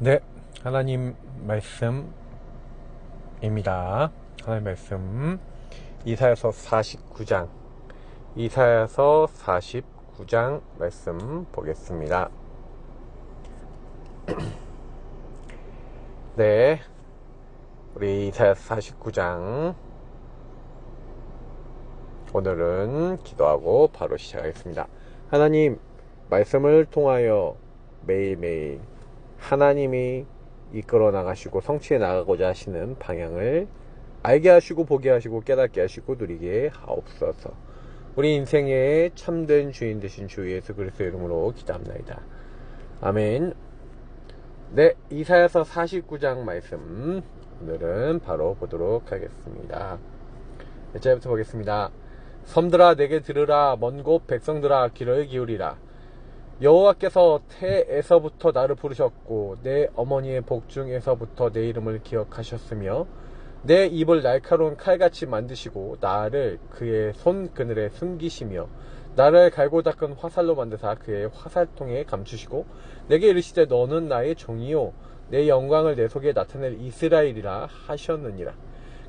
네, 하나님 말씀입니다. 하나님 말씀 이사야서 49장 말씀 보겠습니다. 네, 우리 이사야서 49장 오늘은 기도하고 바로 시작하겠습니다. 하나님 말씀을 통하여 매일매일 하나님이 이끌어 나가시고 성취해 나가고자 하시는 방향을 알게 하시고 보게 하시고 깨닫게 하시고 누리게 하옵소서. 우리 인생의 참된 주인 되신 주 예수 그리스도의 이름으로 기도합나이다. 아멘. 네, 이사야서 49장 말씀 오늘은 바로 보도록 하겠습니다. 1절부터 보겠습니다. 섬들아 내게 들으라. 먼 곳 백성들아 귀를 기울이라. 여호와께서 태에서부터 나를 부르셨고 내 어머니의 복중에서부터 내 이름을 기억하셨으며 내 입을 날카로운 칼같이 만드시고 나를 그의 손 그늘에 숨기시며 나를 갈고 닦은 화살로 만드사 그의 화살통에 감추시고 내게 이르시되 너는 나의 종이요 내 영광을 내 속에 나타낼 이스라엘이라 하셨느니라.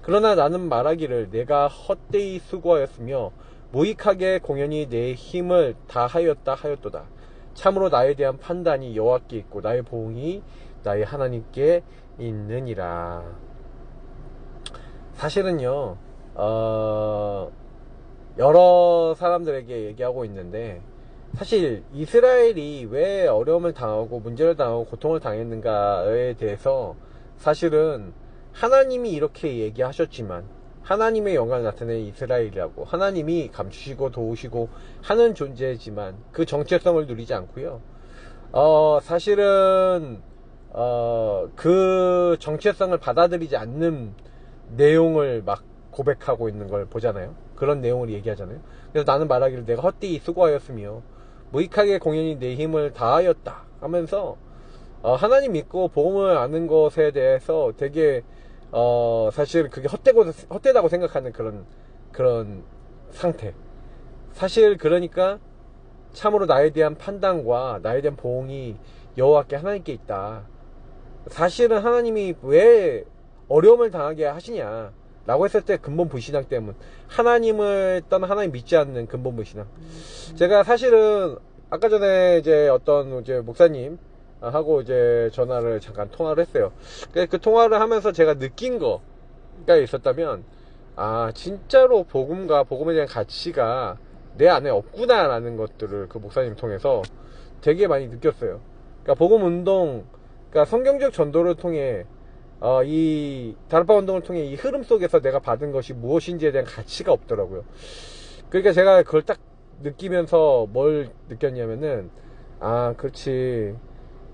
그러나 나는 말하기를 내가 헛되이 수고하였으며 무익하게 공연히 내 힘을 다하였다 하였도다. 참으로 나에 대한 판단이 여호와께 있고 나의 보응이 나의 하나님께 있느니라. 사실은요 여러 사람들에게 얘기하고 있는데, 사실 이스라엘이 왜 어려움을 당하고 문제를 당하고 고통을 당했는가에 대해서 사실은 하나님이 이렇게 얘기하셨지만 하나님의 영광을 나타내는 이스라엘이라고 하나님이 감추시고 도우시고 하는 존재지만 그 정체성을 누리지 않고요. 사실은 그 정체성을 받아들이지 않는 내용을 막 고백하고 있는 걸 보잖아요. 그런 내용을 얘기하잖아요. 그래서 나는 말하기를 내가 헛되이 수고하였으며 무익하게 공연히 내 힘을 다하였다 하면서 하나님 믿고 복음을 아는 것에 대해서 되게 사실 그게 헛되다고 생각하는 그런 상태. 사실 그러니까 참으로 나에 대한 판단과 나에 대한 보응이 여호와께 하나님께 있다. 사실은 하나님이 왜 어려움을 당하게 하시냐 라고 했을 때 근본 불신앙 때문, 하나님을 떠나 하나님 믿지 않는 근본 불신앙. 제가 사실은 아까 전에 이제 어떤 이제 목사님 하고 이제 전화를 잠깐 통화를 했어요. 그 통화를 하면서 제가 느낀 거가 있었다면, 진짜로 복음과 복음에 대한 가치가 내 안에 없구나 라는 것들을 그 목사님 통해서 되게 많이 느꼈어요. 그러니까 복음 운동, 그러니까 성경적 전도를 통해 이 다락방 운동을 통해 이 흐름 속에서 내가 받은 것이 무엇인지에 대한 가치가 없더라고요. 그러니까 제가 그걸 딱 느끼면서 뭘 느꼈냐면은, 그렇지,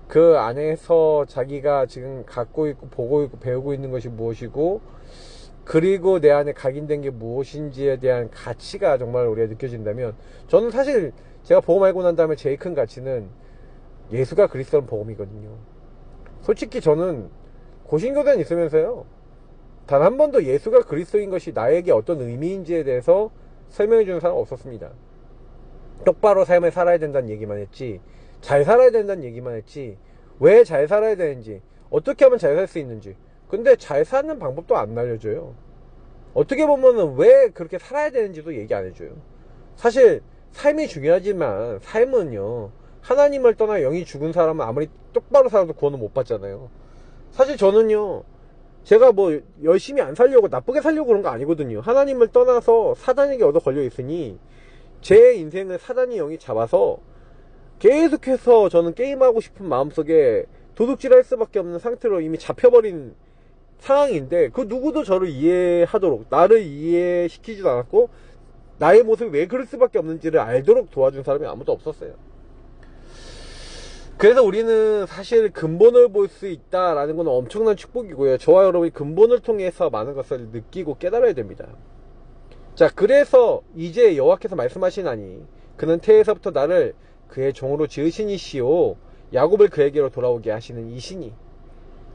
그 안에서 자기가 지금 갖고 있고 보고 있고 배우고 있는 것이 무엇이고, 그리고 내 안에 각인된 게 무엇인지에 대한 가치가 정말 우리가 느껴진다면, 저는 사실 제가 복음 알고 난 다음에 제일 큰 가치는 예수가 그리스도는 복음이거든요. 솔직히 저는 고신교대는 있으면서요 단 한 번도 예수가 그리스도인 것이 나에게 어떤 의미인지에 대해서 설명해 주는 사람은 없었습니다. 똑바로 삶을 살아야 된다는 얘기만 했지, 잘 살아야 된다는 얘기만 했지, 왜 잘 살아야 되는지, 어떻게 하면 잘 살 수 있는지. 근데 잘 사는 방법도 안 알려줘요. 어떻게 보면은 왜 그렇게 살아야 되는지도 얘기 안 해줘요. 사실 삶이 중요하지만 삶은요, 하나님을 떠나 영이 죽은 사람은 아무리 똑바로 살아도 구원을 못 받잖아요. 사실 저는요, 제가 뭐 열심히 안 살려고 나쁘게 살려고 그런 거 아니거든요. 하나님을 떠나서 사단에게 얻어 걸려 있으니 제 인생을 사단의 영이 잡아서 계속해서 저는 게임하고 싶은 마음속에 도둑질 할 수밖에 없는 상태로 이미 잡혀버린 상황인데, 그 누구도 저를 이해하도록, 나를 이해시키지도 않았고 나의 모습이 왜 그럴 수밖에 없는지를 알도록 도와준 사람이 아무도 없었어요. 그래서 우리는 사실 근본을 볼 수 있다라는 건 엄청난 축복이고요. 저와 여러분이 근본을 통해서 많은 것을 느끼고 깨달아야 됩니다. 자, 그래서 이제 여호와께서 말씀하시나니 그는 태에서부터 나를 그의 종으로 지으신 이시오 야곱을 그에게로 돌아오게 하시는 이시니.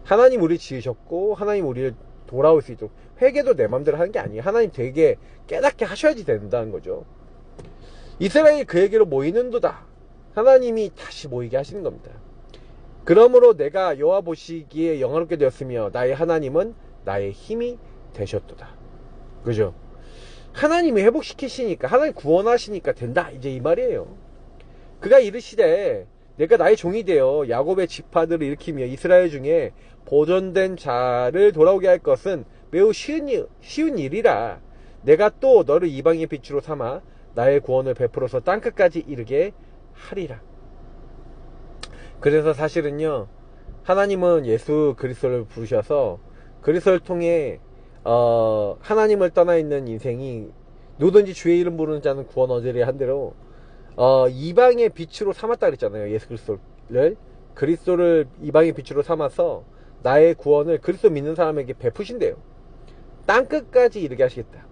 하나님 우리 지으셨고 하나님 우리를 돌아올 수 있도록, 회개도 내 맘대로 하는 게 아니에요. 하나님 되게 깨닫게 하셔야지 된다는 거죠. 이스라엘이 그에게로 모이는도다. 하나님이 다시 모이게 하시는 겁니다. 그러므로 내가 여호와 보시기에 영화롭게 되었으며 나의 하나님은 나의 힘이 되셨도다. 그죠? 하나님이 회복시키시니까, 하나님 구원하시니까 된다, 이제 이 말이에요. 그가 이르시되 내가 나의 종이 되어 야곱의 지파들을 일으키며 이스라엘 중에 보존된 자를 돌아오게 할 것은 매우 쉬운 일이라. 내가 또 너를 이방의 빛으로 삼아 나의 구원을 베풀어서 땅끝까지 이르게 하리라. 그래서 사실은요, 하나님은 예수 그리스도를 부르셔서 그리스도를 통해 하나님을 떠나 있는 인생이 누구든지 주의 이름 부르는 자는 구원 얻으리라 한 대로 이방의 빛으로 삼았다 그랬잖아요. 예수 그리스도를 이방의 빛으로 삼아서 나의 구원을 그리스도 믿는 사람에게 베푸신대요. 땅끝까지 이르게 하시겠다.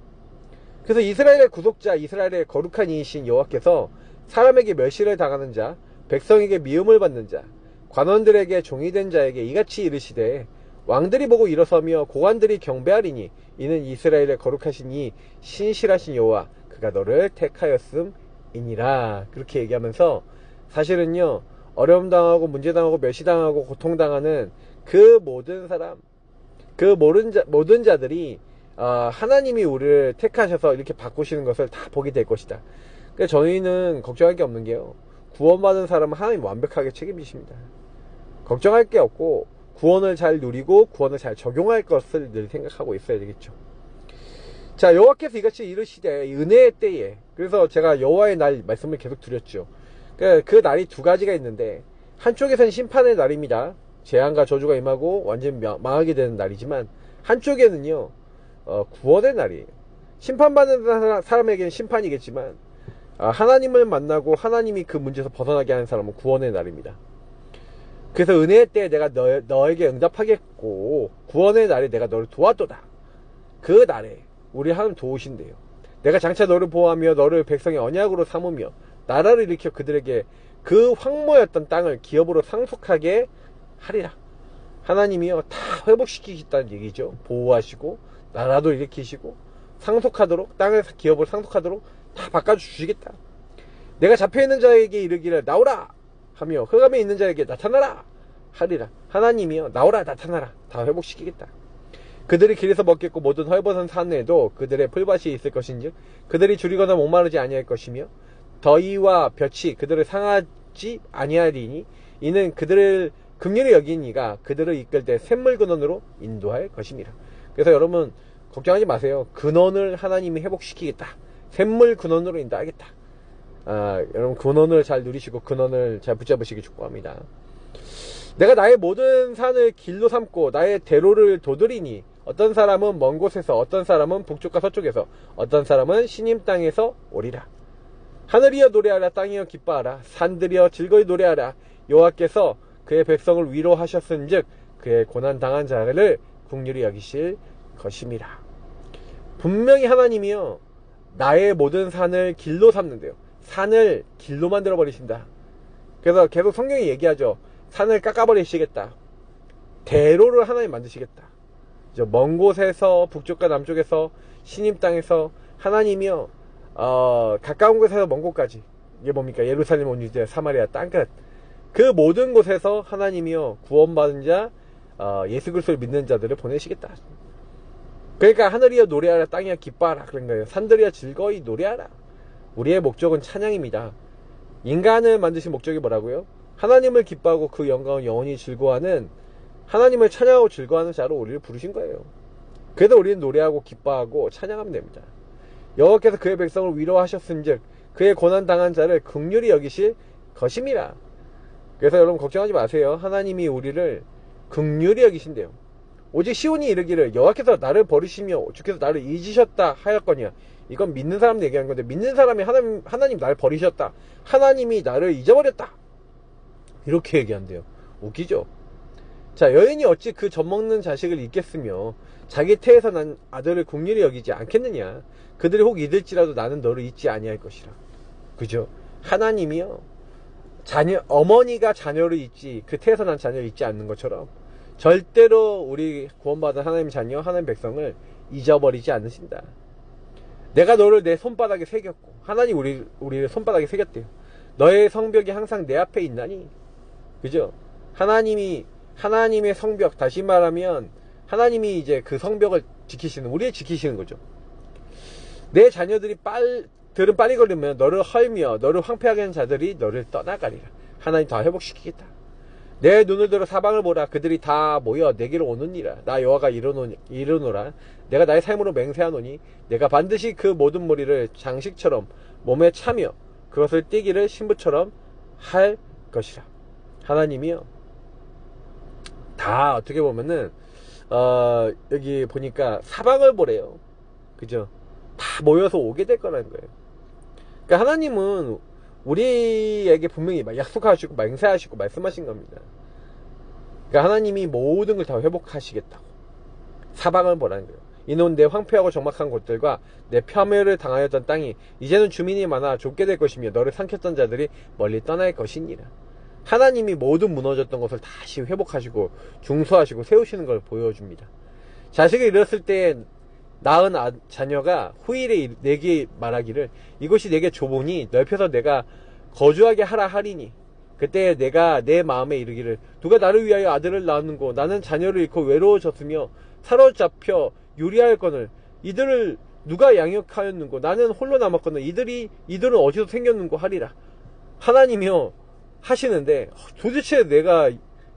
그래서 이스라엘의 구속자, 이스라엘의 거룩한 이이신 여호와께서 사람에게 멸시를 당하는 자, 백성에게 미움을 받는 자, 관원들에게 종이 된 자에게 이같이 이르시되 왕들이 보고 일어서며 고관들이 경배하리니 이는 이스라엘의 거룩하신 이 신실하신 여호와 그가 너를 택하였음이니라. 그렇게 얘기하면서 사실은요, 어려움 당하고 문제 당하고 멸시 당하고 고통 당하는 그 모든 사람, 그 모든 자들이 하나님이 우리를 택하셔서 이렇게 바꾸시는 것을 다 보게 될 것이다. 그러니까 저희는 걱정할 게 없는 게요, 구원받은 사람은 하나님 완벽하게 책임지십니다. 걱정할 게 없고 구원을 잘 누리고 구원을 잘 적용할 것을 늘 생각하고 있어야 되겠죠. 자, 여호와께서 이같이 이르시되 은혜의 때에, 그래서 제가 여호와의 날 말씀을 계속 드렸죠. 그 날이 두 가지가 있는데, 한쪽에서는 심판의 날입니다. 재앙과 저주가 임하고 완전히 망하게 되는 날이지만, 한쪽에는요 구원의 날이에요. 심판받는 사람에게는 심판이겠지만, 하나님을 만나고 하나님이 그 문제에서 벗어나게 하는 사람은 구원의 날입니다. 그래서 은혜의 때에 내가 너에게 응답하겠고 구원의 날에 내가 너를 도왔도다. 그 날에 우리 하나님 도우신대요. 내가 장차 너를 보호하며 너를 백성의 언약으로 삼으며 나라를 일으켜 그들에게 그 황무였던 땅을 기업으로 상속하게 하리라. 하나님이요 다 회복시키겠다는 얘기죠. 보호하시고 나라도 일으키시고 상속하도록, 땅을 기업으로 상속하도록 다 바꿔주시겠다. 내가 잡혀있는 자에게 이르기를 나오라 하며 흑암에 있는 자에게 나타나라 하리라. 하나님이요 나오라 나타나라 다 회복시키겠다. 그들이 길에서 먹겠고 모든 헐벗은 산에도 그들의 풀밭이 있을 것인즉 그들이 줄이거나 목마르지 아니할 것이며 더위와 볕이 그들을 상하지 아니하리니 이는 그들을 긍휼히 여긴 이가 그들을 이끌 때 샘물 근원으로 인도할 것입니다. 그래서 여러분 걱정하지 마세요. 근원을 하나님이 회복시키겠다. 샘물 근원으로 인도하겠다. 여러분 근원을 잘 누리시고 근원을 잘 붙잡으시기 축복합니다. 내가 나의 모든 산을 길로 삼고 나의 대로를 도드리니 어떤 사람은 먼 곳에서, 어떤 사람은 북쪽과 서쪽에서, 어떤 사람은 시님 땅에서 오리라. 하늘이여 노래하라. 땅이여 기뻐하라. 산들이여 즐거이 노래하라. 여호와께서 그의 백성을 위로하셨은즉 그의 고난당한 자를 긍휼히 여기실 것임이라. 분명히 하나님이요 나의 모든 산을 길로 삼는데요. 산을 길로 만들어 버리신다. 그래서 계속 성경이 얘기하죠. 산을 깎아버리시겠다. 대로를 하나님 만드시겠다. 먼 곳에서, 북쪽과 남쪽에서, 시님 땅에서 하나님이요 가까운 곳에서 먼 곳까지, 이게 뭡니까? 예루살렘, 온 유대, 사마리아 땅끝, 그 모든 곳에서 하나님이요 구원받은 자, 예수 그리스도를 믿는 자들을 보내시겠다. 그러니까 하늘이여 노래하라. 땅이여 기뻐하라. 그런 거예요. 산들이여 즐거이 노래하라. 우리의 목적은 찬양입니다. 인간을 만드신 목적이 뭐라고요? 하나님을 기뻐하고 그 영광을 영원히 즐거워하는, 하나님을 찬양하고 즐거워하는 자로 우리를 부르신 거예요. 그래서 우리는 노래하고 기뻐하고 찬양하면 됩니다. 여호와께서 그의 백성을 위로하셨은즉 그의 고난당한 자를 긍휼히 여기실 것임이라. 그래서 여러분 걱정하지 마세요. 하나님이 우리를 긍휼히 여기신대요. 오직 시온이 이르기를 여호와께서 나를 버리시며 주께서 나를 잊으셨다 하였거니와. 이건 믿는 사람 얘기하는 건데, 믿는 사람이 하나님 나를 버리셨다, 하나님이 나를 잊어버렸다, 이렇게 얘기한대요. 웃기죠? 자, 여인이 어찌 그 젖먹는 자식을 잊겠으며 자기 태에서 난 아들을 긍휼히 여기지 않겠느냐. 그들이 혹 잊을지라도 나는 너를 잊지 아니할 것이라. 그죠? 하나님이요 어머니가 자녀를 잊지, 그 태에서 난 자녀를 잊지 않는 것처럼 절대로 우리 구원받은 하나님 자녀, 하나님 백성을 잊어버리지 않으신다. 내가 너를 내 손바닥에 새겼고, 하나님 우리를 손바닥에 새겼대요. 너의 성벽이 항상 내 앞에 있나니. 그죠? 하나님의 성벽, 다시 말하면 하나님이 이제 그 성벽을 지키시는, 우리를 지키시는 거죠. 내 자녀들이 들은 빨리 걸리면 너를 헐며 너를 황폐하게 하는 자들이 너를 떠나가리라. 하나님 다 회복시키겠다. 내 눈을 들어 사방을 보라. 그들이 다 모여 내게로 오느니라. 나 여호와가 이르노라. 내가 나의 삶으로 맹세하노니 내가 반드시 그 모든 무리를 장식처럼 몸에 차며 그것을 띠기를 신부처럼 할 것이라. 하나님이요, 다 어떻게 보면은 여기 보니까 사방을 보래요. 그죠? 다 모여서 오게 될 거라는 거예요. 그러니까 하나님은 우리에게 분명히 약속하시고 맹세하시고 말씀하신 겁니다. 그러니까 하나님이 모든 걸 다 회복하시겠다고. 사방을 보라는 거예요. 이는 내 황폐하고 적막한 곳들과 내 폄훼를 당하였던 땅이 이제는 주민이 많아 좁게 될 것이며 너를 삼켰던 자들이 멀리 떠날 것이니라. 하나님이 모든 무너졌던 것을 다시 회복하시고 중수하시고 세우시는 걸 보여줍니다. 자식을 잃었을 때 낳은 자녀가 후일에 내게 말하기를 이곳이 내게 좁으니 넓혀서 내가 거주하게 하라 하리니 그때 내가 내 마음에 이르기를 누가 나를 위하여 아들을 낳았는고 나는 자녀를 잃고 외로워졌으며 사로잡혀 유리하였거늘 이들을 누가 양육하였는고 나는 홀로 남았거늘 이들은 어디서 생겼는고 하리라. 하나님이요 하시는데 도대체 내가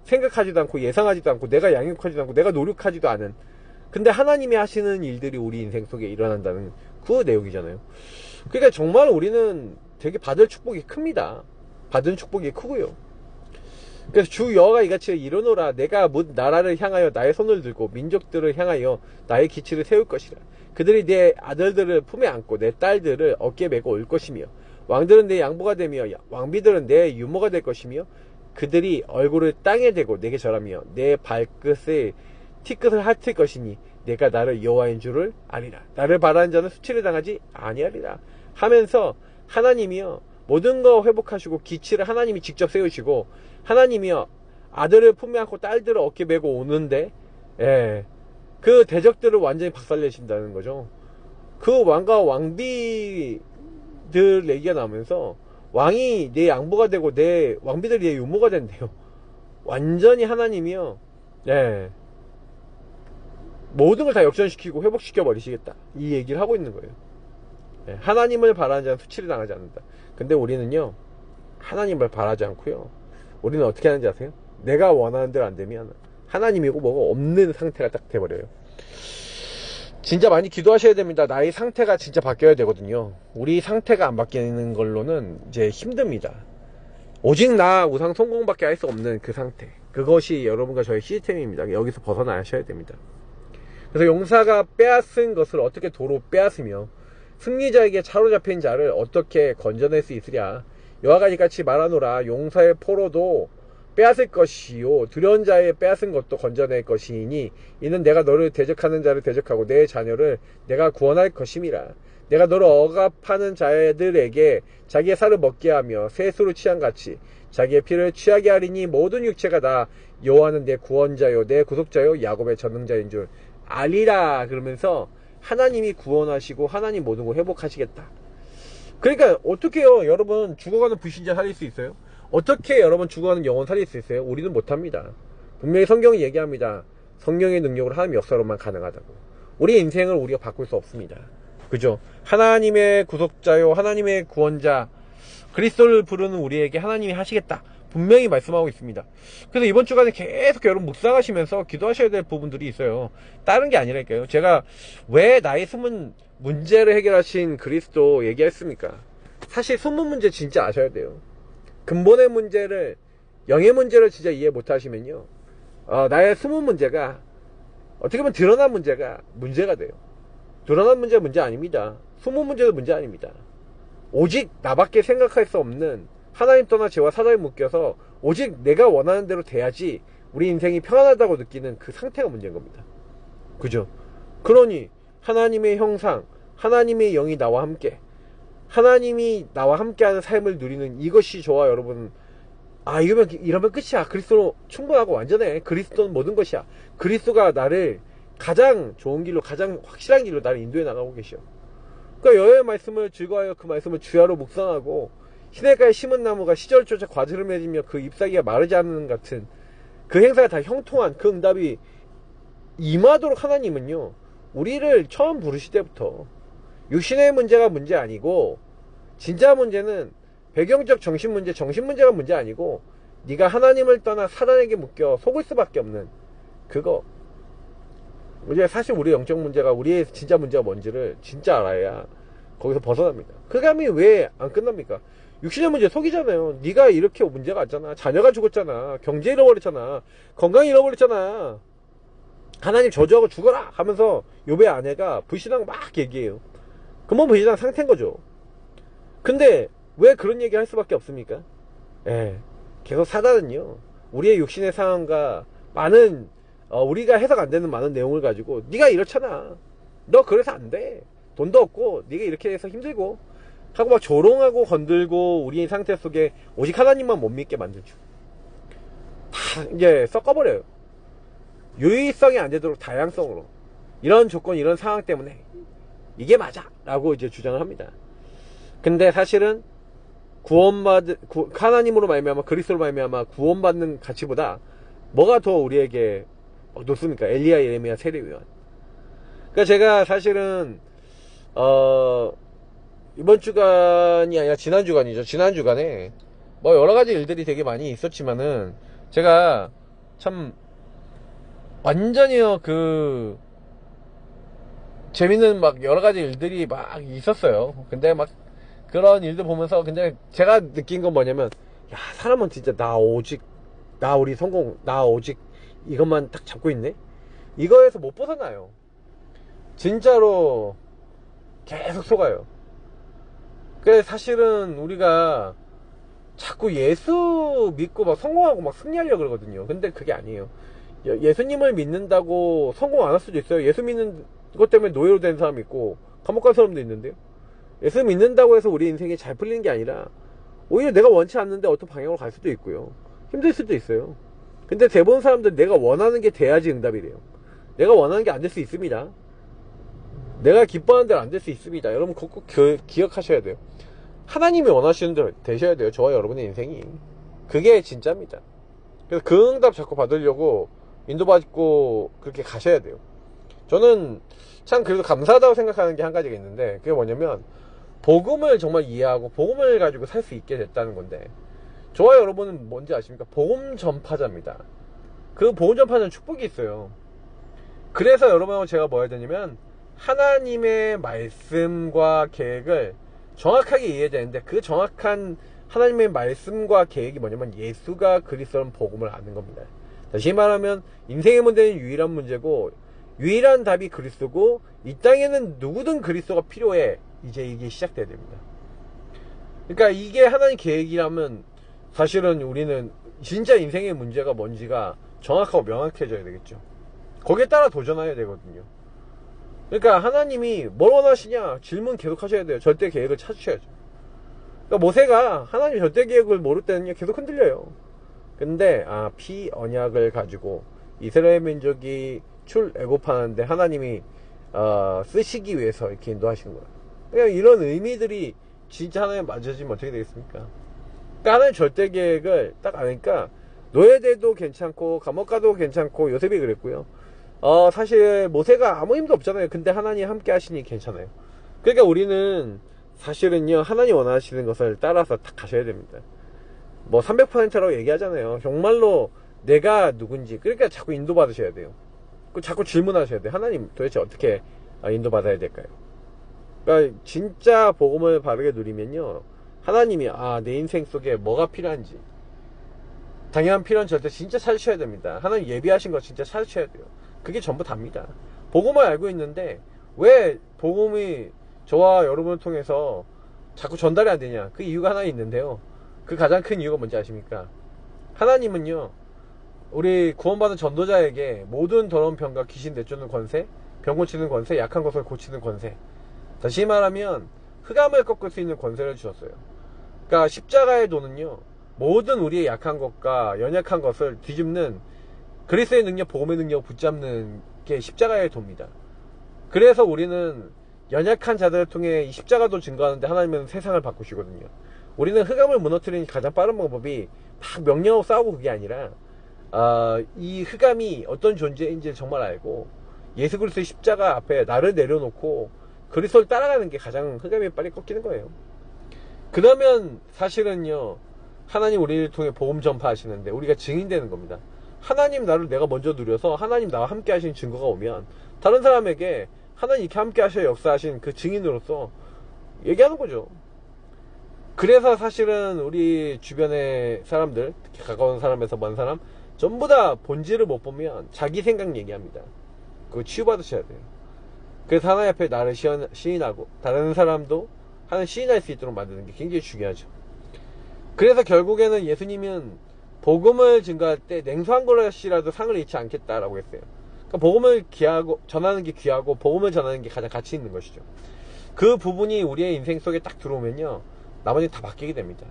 생각하지도 않고 예상하지도 않고 내가 양육하지도 않고 내가 노력하지도 않은, 근데 하나님이 하시는 일들이 우리 인생 속에 일어난다는 그 내용이잖아요. 그러니까 정말 우리는 되게 받을 축복이 큽니다. 받은 축복이 크고요. 그래서 주 여호와가 이같이 이르노라. 내가 뭇 나라를 향하여 나의 손을 들고 민족들을 향하여 나의 기치를 세울 것이라. 그들이 내 아들들을 품에 안고 내 딸들을 어깨에 메고 올 것이며 왕들은 내 양보가 되며 왕비들은 내 유모가 될 것이며 그들이 얼굴을 땅에 대고 내게 절하며 내 발끝에 티끝을 핥을 것이니 내가 나를 여호와인 줄을 아리라. 나를 바라는 자는 수치를 당하지 아니하리라 하면서 하나님이요 모든 거 회복하시고 기치를 하나님이 직접 세우시고 하나님이요 아들을 품에 안고 딸들을 어깨에 메고 오는데 그 대적들을 완전히 박살내신다는 거죠. 그 왕과 왕비들 얘기가 나오면서 왕이 내 양보가 되고 내 왕비들이 내 유모가 된대요. 완전히 하나님이요 모든 걸 다 역전시키고 회복시켜 버리시겠다 이 얘기를 하고 있는 거예요. 하나님을 바라는 자는 수치를 당하지 않는다. 근데 우리는요 하나님을 바라지 않고요 우리는 어떻게 하는지 아세요? 내가 원하는 대로 안 되면 하나님이고 뭐가 없는 상태가 딱 돼버려요. 진짜 많이 기도하셔야 됩니다. 나의 상태가 진짜 바뀌어야 되거든요. 우리 상태가 안 바뀌는 걸로는 이제 힘듭니다. 오직 나 우상 성공밖에 할 수 없는 그 상태, 그것이 여러분과 저의 시스템입니다. 여기서 벗어나셔야 됩니다. 그래서 용사가 빼앗은 것을 어떻게 도로 빼앗으며 승리자에게 사로잡힌 자를 어떻게 건져낼 수 있으랴. 여호와가 이같이 말하노라. 용사의 포로도 빼앗을 것이요 두려운 자의 빼앗은 것도 건져낼 것이니 이는 내가 너를 대적하는 자를 대적하고 내 자녀를 내가 구원할 것임이라. 내가 너를 억압하는 자들에게 자기의 살을 먹게 하며 셋으로 취한같이 자기의 피를 취하게 하리니 모든 육체가 다 여호와는 내 구원자요 내 구속자요 야곱의 전능자인 줄 알리라. 그러면서 하나님이 구원하시고 하나님 모든 걸 회복하시겠다. 그러니까 어떻게요 여러분 죽어가는 불신자 살릴 수 있어요? 어떻게 여러분 죽어가는 영혼 살릴 수 있어요? 우리는 못합니다. 분명히 성경이 얘기합니다. 성령의 능력으로 하나님 역사로만 가능하다고. 우리 인생을 우리가 바꿀 수 없습니다. 그죠? 하나님의 구속자요 하나님의 구원자 그리스도를 부르는 우리에게 하나님이 하시겠다 분명히 말씀하고 있습니다. 그래서 이번 주간에 계속 여러분 묵상하시면서 기도하셔야 될 부분들이 있어요. 다른 게 아니랄까요. 제가 왜 나의 숨은 문제를 해결하신 그리스도 얘기했습니까? 사실 숨은 문제 진짜 아셔야 돼요. 근본의 문제를, 영의 문제를 진짜 이해 못하시면요 나의 숨은 문제가 어떻게 보면 드러난 문제가 문제가 돼요. 드러난 문제가 문제 아닙니다. 숨은 문제도 문제 아닙니다. 오직 나밖에 생각할 수 없는 하나님 떠나 죄와 사단에 묶여서 오직 내가 원하는 대로 돼야지 우리 인생이 평안하다고 느끼는 그 상태가 문제인 겁니다. 그죠? 그러니 하나님의 형상, 하나님의 영이 나와 함께, 하나님이 나와 함께하는 삶을 누리는 이것이 저와 여러분, 이러면 끝이야. 그리스도로 충분하고 완전해. 그리스도는 모든 것이야. 그리스도가 나를 가장 좋은 길로, 가장 확실한 길로 나를 인도해 나가고 계셔. 그러니까 여호와의 말씀을 즐거워하여 그 말씀을 주야로 묵상하고 시냇가에 심은 나무가 시절조차 과지를 맺으며 그 잎사귀가 마르지 않는 같은 그 행사가 다 형통한 그 응답이 임하도록 하나님은요, 우리를 처음 부르실 때부터 육신의 문제가 문제 아니고, 진짜 문제는 배경적 정신 문제가 문제 아니고, 네가 하나님을 떠나 사단에게 묶여 속을 수밖에 없는 그거. 이제 사실 우리 영적 문제가, 우리의 진짜 문제가 뭔지를 진짜 알아야 거기서 벗어납니다. 그 감이 왜 안 끝납니까? 육신의 문제 속이잖아요. 네가 이렇게 문제가 왔잖아. 자녀가 죽었잖아. 경제 잃어버렸잖아. 건강 잃어버렸잖아. 하나님 저주하고 죽어라 하면서 욥의 아내가 불신앙 막 얘기해요. 그건 불신앙 상태인 거죠. 근데 왜 그런 얘기 할 수밖에 없습니까? 계속 사단은요, 우리의 육신의 상황과 많은 우리가 해석 안 되는 많은 내용을 가지고, 네가 이렇잖아, 너 그래서 안 돼, 돈도 없고 네가 이렇게 해서 힘들고 하고 막 조롱하고 건들고, 우리의 상태 속에 오직 하나님만 못 믿게 만들죠. 다 이제 섞어버려요. 유의성이 안 되도록 다양성으로, 이런 조건 이런 상황 때문에 이게 맞아 라고 이제 주장을 합니다. 근데 사실은 하나님으로 말미암아, 그리스도로 말미암아 구원받는 가치보다 뭐가 더 우리에게 높습니까? 엘리야, 예레미야, 세례요한. 그러니까 제가 사실은 이번 주간이 아니라 지난 주간이죠. 지난 주간에 뭐 여러 가지 일들이 되게 많이 있었지만은, 제가 참 완전히요, 재밌는 막 여러 가지 일들이 막 있었어요. 근데 막 그런 일들 보면서, 근데 제가 느낀 건 뭐냐면, 야, 사람은 진짜 나 오직 이것만 딱 잡고 있네? 이거에서 못 벗어나요. 진짜로 계속 속아요. 그래서 사실은 우리가 자꾸 예수 믿고 막 성공하고 막 승리하려고 그러거든요. 근데 그게 아니에요. 예수님을 믿는다고 성공 안 할 수도 있어요. 예수 믿는 것 때문에 노예로 된 사람 있고 감옥 간 사람도 있는데요. 예수 믿는다고 해서 우리 인생이 잘 풀리는 게 아니라, 오히려 내가 원치 않는데 어떤 방향으로 갈 수도 있고요, 힘들 수도 있어요. 근데 대부분 사람들 내가 원하는 게 돼야지 응답이래요. 내가 원하는 게 안 될 수 있습니다. 내가 기뻐하는 대로 안 될 수 있습니다. 여러분 꼭 기억하셔야 돼요. 하나님이 원하시는 대로 되셔야 돼요. 저와 여러분의 인생이. 그게 진짜입니다. 그래서 그 응답 자꾸 받으려고 인도받고 그렇게 가셔야 돼요. 저는 참 그래도 감사하다고 생각하는 게 한 가지가 있는데, 그게 뭐냐면 복음을 정말 이해하고 복음을 가지고 살 수 있게 됐다는 건데, 저와 여러분은 뭔지 아십니까? 복음 전파자입니다. 그 복음 전파는 축복이 있어요. 그래서 여러분하고 제가 뭐 해야 되냐면, 하나님의 말씀과 계획을 정확하게 이해해야 되는데, 그 정확한 하나님의 말씀과 계획이 뭐냐면 예수가 그리스도라는 복음을 아는 겁니다. 다시 말하면 인생의 문제는 유일한 문제고, 유일한 답이 그리스도고, 이 땅에는 누구든 그리스도가 필요해. 이제 이게 시작돼야 됩니다. 그러니까 이게 하나님 계획이라면, 사실은 우리는 진짜 인생의 문제가 뭔지가 정확하고 명확해져야 되겠죠. 거기에 따라 도전해야 되거든요. 그러니까 하나님이 뭘 원하시냐 질문 계속 하셔야 돼요. 절대 계획을 찾으셔야죠. 그러니까 모세가 하나님 절대 계획을 모를 때는요, 계속 흔들려요. 근데 피언약을 가지고 이스라엘 민족이 출애굽하는데 하나님이 쓰시기 위해서 이렇게 인도하시는 거예요. 그러니까 이런 의미들이 진짜 하나님 맞아지면 어떻게 되겠습니까? 그러니까 하나님 절대 계획을 딱 아니까, 노예돼도 괜찮고 감옥 가도 괜찮고, 요셉이 그랬고요. 사실 모세가 아무 힘도 없잖아요. 근데 하나님 함께 하시니 괜찮아요. 그러니까 우리는 사실은요, 하나님 원하시는 것을 따라서 딱 가셔야 됩니다. 뭐 300%라고 얘기하잖아요. 정말로 내가 누군지. 그러니까 자꾸 인도받으셔야 돼요. 자꾸 질문하셔야 돼요. 하나님 도대체 어떻게 인도받아야 될까요? 그러니까 진짜 복음을 바르게 누리면요, 하나님이 내 인생 속에 뭐가 필요한지, 당연한 필요한 절대 진짜 찾으셔야 됩니다. 하나님 예비하신 거 진짜 찾으셔야 돼요. 그게 전부 답니다. 복음을 알고 있는데 왜 복음이 저와 여러분을 통해서 자꾸 전달이 안 되냐? 그 이유가 하나 있는데요. 그 가장 큰 이유가 뭔지 아십니까? 하나님은요, 우리 구원받은 전도자에게 모든 더러운 병과 귀신 내쫓는 권세, 병 고치는 권세, 약한 것을 고치는 권세, 다시 말하면 흑암을 꺾을 수 있는 권세를 주셨어요. 그러니까 십자가의 도는요, 모든 우리의 약한 것과 연약한 것을 뒤집는, 그리스도의 능력, 복음의 능력을 붙잡는 게 십자가의 도입니다. 그래서 우리는 연약한 자들을 통해 이 십자가도 증거하는데, 하나님은 세상을 바꾸시거든요. 우리는 흑암을 무너뜨리는 가장 빠른 방법이 막 명령하고 싸우고 그게 아니라, 이 흑암이 어떤 존재인지를 정말 알고 예수 그리스도의 십자가 앞에 나를 내려놓고 그리스도를 따라가는 게 가장 흑암이 빨리 꺾이는 거예요. 그러면 사실은요, 하나님 우리를 통해 복음 전파하시는데 우리가 증인되는 겁니다. 하나님 나를 내가 먼저 누려서 하나님 나와 함께 하신 증거가 오면 다른 사람에게 하나님 이렇게 함께 하셔 역사하신 그 증인으로서 얘기하는 거죠. 그래서 사실은 우리 주변의 사람들, 특히 가까운 사람에서 먼 사람, 전부 다 본질을 못 보면 자기 생각 얘기합니다. 그거 치유받으셔야 돼요. 그래서 하나님 앞에 나를 시인하고 다른 사람도 하나님 시인할 수 있도록 만드는 게 굉장히 중요하죠. 그래서 결국에는 예수님은 복음을 증거할 때 냉소한 것이라도 상을 잃지 않겠다라고 했어요. 그러니까 복음을 전하는 게 귀하고 복음을 전하는 게 가장 가치 있는 것이죠. 그 부분이 우리의 인생 속에 딱 들어오면요, 나머지 다 바뀌게 됩니다.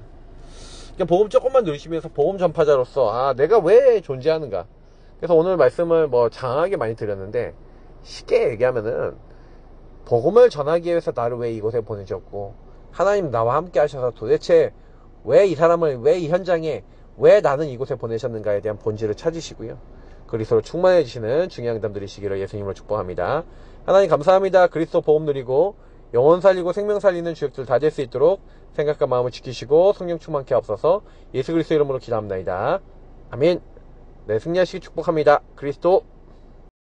그러니까 복음 조금만 누리시면서 복음 전파자로서 내가 왜 존재하는가. 그래서 오늘 말씀을 장하게 많이 드렸는데, 쉽게 얘기하면은 복음을 전하기 위해서 나를 왜 이곳에 보내셨고 하나님 나와 함께 하셔서 도대체 왜 이 사람을, 왜 이 현장에, 왜 나는 이곳에 보내셨는가에 대한 본질을 찾으시고요, 그리스도로 충만해지시는 중요한 담 드리시기를 예수님으로 축복합니다. 하나님 감사합니다. 그리스도 복음 누리고 영혼 살리고 생명 살리는 주역들 다 될 수 있도록 생각과 마음을 지키시고 성령 충만케 하옵소서. 예수 그리스도 이름으로 기도합니다. 아멘. 네, 승리하시기 축복합니다. 그리스도